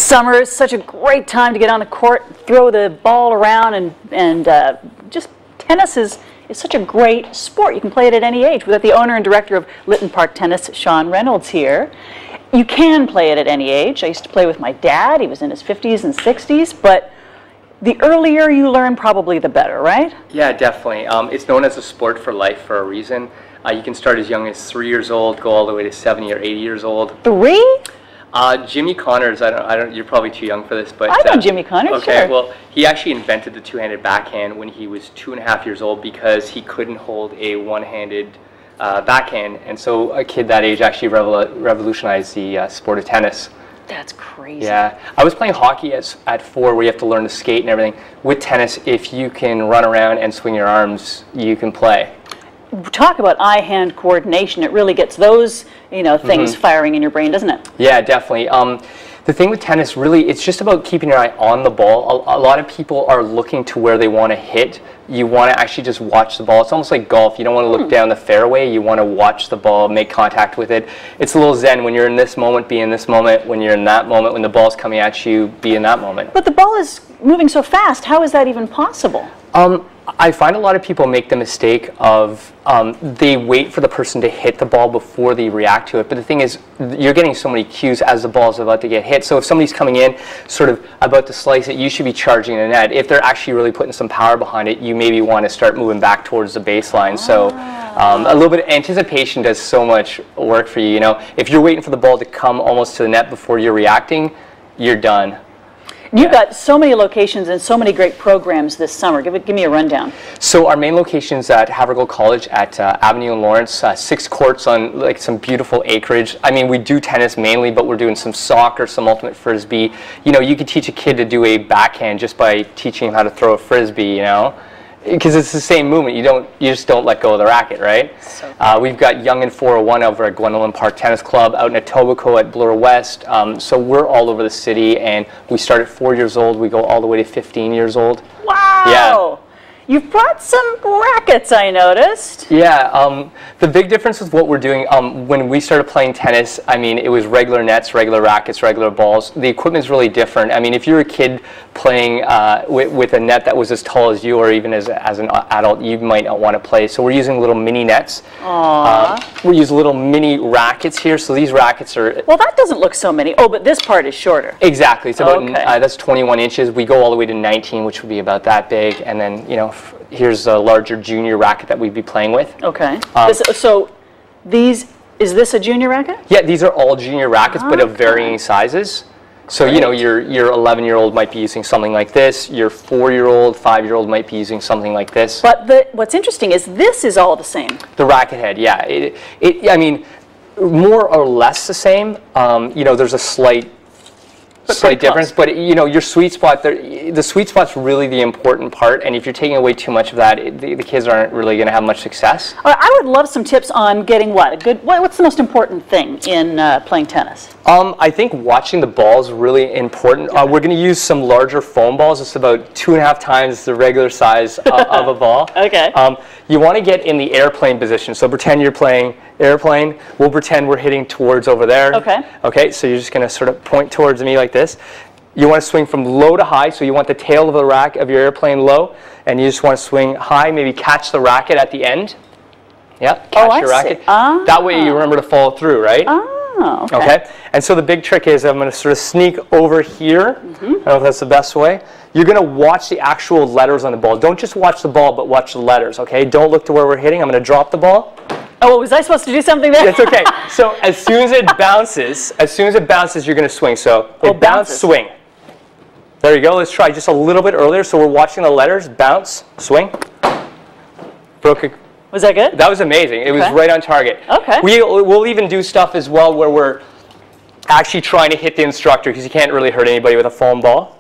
Summer is such a great time to get on the court, throw the ball around, and just tennis is such a great sport. You can play it at any age. We've got the owner and director of Lytton Park Tennis, Sean Reynolds, here. You can play it at any age. I used to play with my dad. He was in his 50s and 60s, but the earlier you learn, probably the better, right? Yeah, definitely. It's known as a sport for life for a reason. You can start as young as 3 years old, go all the way to 70 or 80 years old. 3? Jimmy Connors, I don't. You're probably too young for this, but I know Jimmy Connors. Okay, sure. Well, he actually invented the two-handed backhand when he was 2.5 years old because he couldn't hold a one-handed backhand, and so a kid that age actually revolutionized the sport of tennis. That's crazy. Yeah, I was playing hockey at 4, where you have to learn to skate and everything. With tennis, if you can run around and swing your arms, you can play. Talk about eye-hand coordination. It really gets those, things firing in your brain, doesn't it? Yeah, definitely. The thing with tennis, really, it's just about keeping your eye on the ball. A lot of people are looking to where they want to hit. You want to actually just watch the ball. It's almost like golf. You don't want to look down the fairway. You want to watch the ball, make contact with it. It's a little zen. When you're in this moment, be in this moment. When you're in that moment, when the ball's coming at you, be in that moment. But the ball is moving so fast. How is that even possible? I find a lot of people make the mistake of they wait for the person to hit the ball before they react to it. But the thing is, you're getting so many cues as the ball's about to get hit. So if somebody's coming in, sort of about to slice it, you should be charging the net. If they're actually really putting some power behind it, you maybe want to start moving back towards the baseline. So a little bit of anticipation does so much work for you. If you're waiting for the ball to come almost to the net before you're reacting, you're done. You've got so many locations and so many great programs this summer. Give me a rundown. So our main location is at Havergal College at Avenue and Lawrence. 6 courts on some beautiful acreage. I mean, we do tennis mainly, but we're doing some soccer, some ultimate frisbee. You could teach a kid to do a backhand just by teaching him how to throw a frisbee. Because it's the same movement. You just don't let go of the racket, right? So we've got Young and 401 over at Gwendolyn Park Tennis Club, out in Etobicoke at Bloor West. So we're all over the city, and we start at 4 years old. We go all the way to 15 years old. Wow! Yeah. You've brought some rackets, I noticed. Yeah, the big difference with what we're doing, when we started playing tennis, I mean, it was regular nets, regular rackets, regular balls. The equipment's really different. I mean, if you're a kid playing with a net that was as tall as you, or even as an adult, you might not want to play. So we're using little mini nets. We use little mini rackets here. So these rackets are... Well, that doesn't look so many. Oh, but this part is shorter. Exactly. It's about, that's 21 inches. We go all the way to 19, which would be about that big. And then, here's a larger junior racket that we'd be playing with. Okay. Is this a junior racket? Yeah, these are all junior rackets, but of varying sizes. So, your 11-year-old might be using something like this. Your 4-year-old, 5-year-old might be using something like this. But what's interesting is this is all the same. The racket head, yeah. I mean, more or less the same. There's a slight difference, but your sweet spot, the sweet spot's really the important part, and if you're taking away too much of that, the kids aren't really going to have much success. I would love some tips on getting what's the most important thing in playing tennis? I think watching the ball is really important. We're going to use some larger foam balls. It's about 2.5 times the regular size of a ball. Okay. You want to get in the airplane position. So pretend you're playing airplane. We'll pretend we're hitting towards over there. Okay. Okay, so you're just going to sort of point towards me like this. You want to swing from low to high, so you want the tail of the rack of your airplane low, and you just want to swing high, maybe catch the racket at the end. Yeah, catch your racket. That way you remember to follow through, right? Okay. And so the big trick is I'm going to sort of sneak over here. I don't know if that's the best way. You're going to watch the actual letters on the ball. Don't just watch the ball, but watch the letters, okay? Don't look to where we're hitting. I'm going to drop the ball. Oh, was I supposed to do something there? It's okay. So as soon as it bounces, you're going to swing. So bounce, swing. There you go. Let's try just a little bit earlier. So we're watching the letters. Bounce, swing. Was that good? That was amazing. It was right on target. Okay. We'll even do stuff as well where we're actually trying to hit the instructor, because you can't really hurt anybody with a foam ball.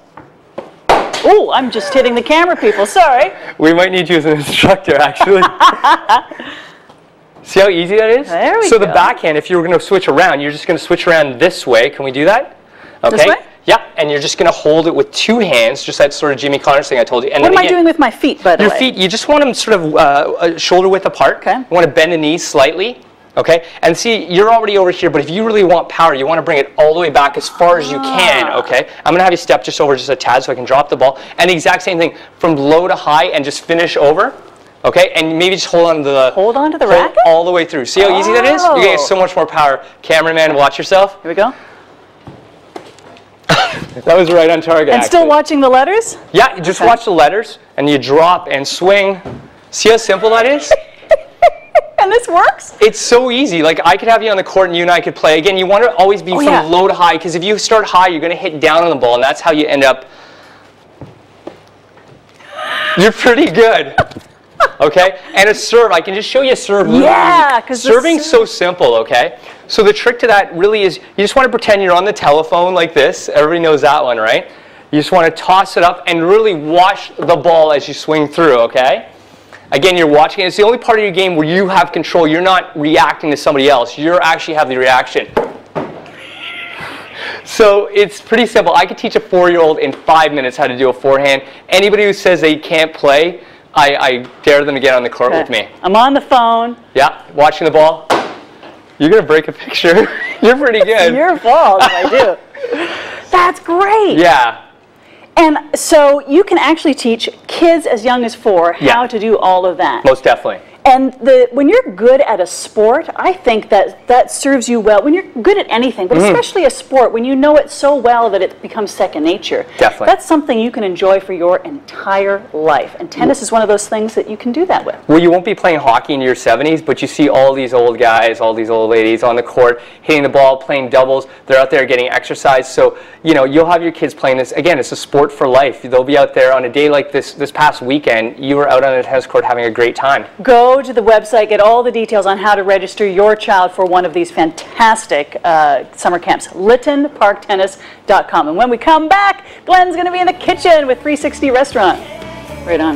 Oh, I'm just hitting the camera, people. Sorry. We might need you as an instructor, actually. See how easy that is? There we go. So the backhand, if you were going to switch around, you're just going to switch around this way. Can we do that? Okay. This way? Yeah, and you're just going to hold it with 2 hands, just that sort of Jimmy Connors thing I told you. And what am I doing with my feet, by the way? Your feet, you just want them sort of shoulder width apart. Okay. You want to bend the knees slightly. Okay, and see, you're already over here, but if you really want power, you want to bring it all the way back as far as you can, okay? I'm going to have you step just over just a tad so I can drop the ball. And the exact same thing, from low to high and just finish over, okay? And maybe just hold on to the racket? All the way through. See how easy that is? You're getting so much more power. Cameraman, watch yourself. Here we go. That was right on target, And still watching the letters? Yeah, you just watch the letters, and you drop and swing. See how simple that is? And this works? It's so easy. Like, I could have you on the court and you and I could play. Again, you want to always be from low to high, because if you start high, you're going to hit down on the ball, and that's how you end up. You're pretty good. Okay? And a serve, I can just show you a serve really Yeah, because serving's so simple, okay? So the trick to that really is, you just want to pretend you're on the telephone like this. Everybody knows that one, right? You just want to toss it up and really watch the ball as you swing through, okay? Again, you're watching it. It's the only part of your game where you have control. You're not reacting to somebody else. You actually have the reaction. So it's pretty simple. I could teach a 4-year-old in 5 minutes how to do a forehand. Anybody who says they can't play, I dare them to get on the court with me. I'm on the phone. Yeah, watching the ball. You're going to break a picture. You're pretty good. It's your fault if I do. That's great. Yeah. And so you can actually teach kids as young as 4 how to do all of that. Most definitely. And when you're good at a sport, I think that serves you well. When you're good at anything, but especially a sport, when you know it so well that it becomes second nature. Definitely. That's something you can enjoy for your entire life. And tennis is one of those things that you can do that with. Well, you won't be playing hockey in your 70s, but you see all these old guys, all these old ladies on the court, hitting the ball, playing doubles. They're out there getting exercise. So, you know, you'll have your kids playing this. Again, it's a sport for life. They'll be out there on a day like this past weekend. You were out on a tennis court having a great time. Go to the website, get all the details on how to register your child for one of these fantastic summer camps. LittonParkTennis.com. And when we come back, Glenn's going to be in the kitchen with 360 Restaurant. Right on.